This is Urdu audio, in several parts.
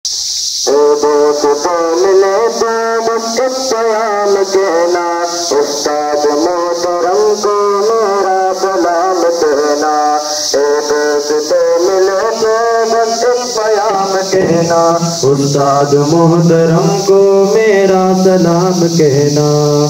دوست تو ملے تو بس ایک پیام کہنا، استاد محترم کو میرا سلام کہنا۔ دوست تو ملے تو بس ایک پیام کہنا، استاد محترم کو میرا سلام کہنا۔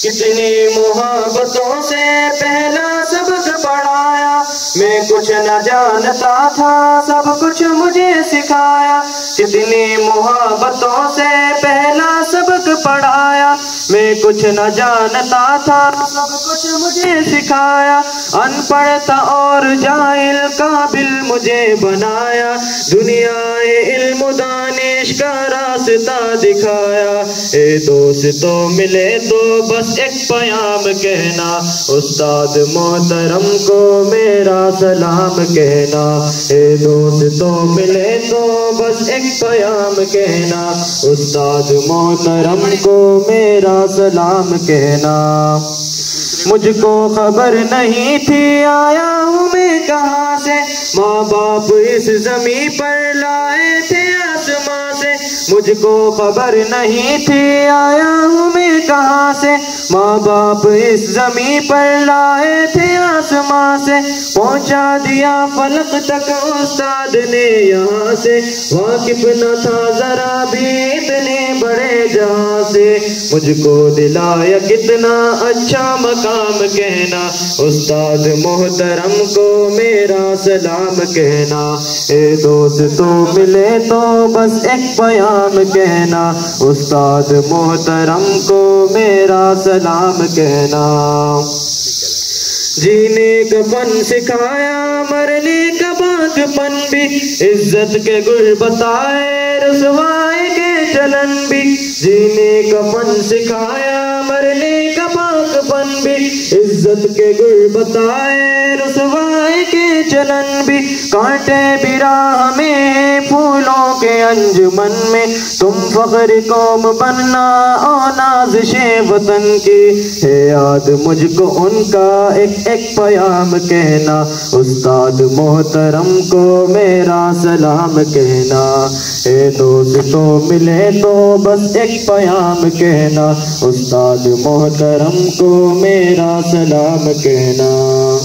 کتنی محبتوں سے پہلا سبق پڑھایا، میں کچھ نہ جانتا تھا سب کچھ مجھے سکھایا۔ کتنی محبتوں سے پہلا سبق پڑھایا، میں کچھ نہ جانتا تھا سب کچھ مجھے سکھایا۔ ان پڑھ تھا اور جاہل قابل مجھے بنایا، دنیا علم و دانش کا راستہ دکھایا۔ اے دوست تو ملے تو بس ایک پیام کہنا، استاد محترم کو میرا سلام کہنا۔ اے دوست تو ملے تو بس ایک پیام کہنا، استاد محترم کو میرا سلام کہنا۔ مجھ کو خبر نہیں تھی آیا ہوں میں کہاں سے، ماں باپ اس زمین پر لائے تھے آسمان سے۔ مجھ کو خبر نہیں تھی آیا ہوں میں کہاں سے، ماں باپ اس زمین پر لائے تھے آسمان سے۔ پہنچا دیا فلک تک استاد نے یہاں سے، واقف نہ تھا ذرا بھی اتنے بڑے جہاں سے۔ مجھ کو دلایا کتنا اچھا مقام کہنا، استاد محترم کو میرا سلام کہنا۔ اے دوست تو ملے تو بس ایک پیام کہنا، استاد محترم کو میرا سلام کہنا۔ جینے کا فن سکھایا مرنے کا باق پن بھی، عزت کے گل بتائے رسوائی کے چلن بھی۔ جینے کا فن سکھایا مرنے کا باق پن بھی، عزت کے گل بتائے رسوائی کے چلن بھی۔ کانٹے بھی راہ میں پھولوں کے انجمن میں، تم فخر قوم بننا اور نازش وطن کی۔ ہے یاد مجھ کو ان کا ایک ایک پیام کہنا، استاد محترم کو میرا سلام کہنا۔ اے دوست تو ملے تو بس ایک پیام کہنا، استاد محترم کو میرا سلام کہنا۔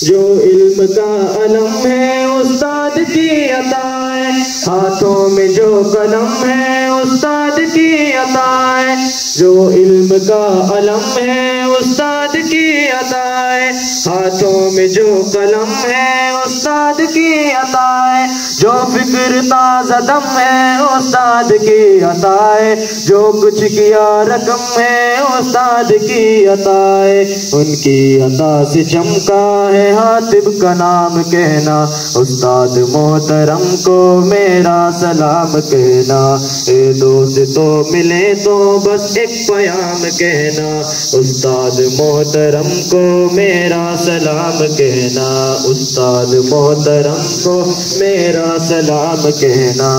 جو علم کا علم ہے استاد کی عطا ہے، ہاتھوں میں جو قلم ہے استاد کی عطا ہے۔ جو علم کا علم ہے استاد کی عطا ہے، ہاتھوں میں جو قلم ہے استاد کی عطا ہے۔ جو فکر تازہ دم ہے استاد کی عطا ہے، جو کچھ کیا رقم ہے استاد کی عطا ہے۔ ان کی عطا سے چمکا ہے حاتب کا نام کہنا، استاد محترم کو میرا سلام کہنا۔ اے دوست تو ملے تو بس ایک پیام کہنا، استاد محترم کو میرا سلام کہنا، استاد محترم کو میرا سلام کہنا۔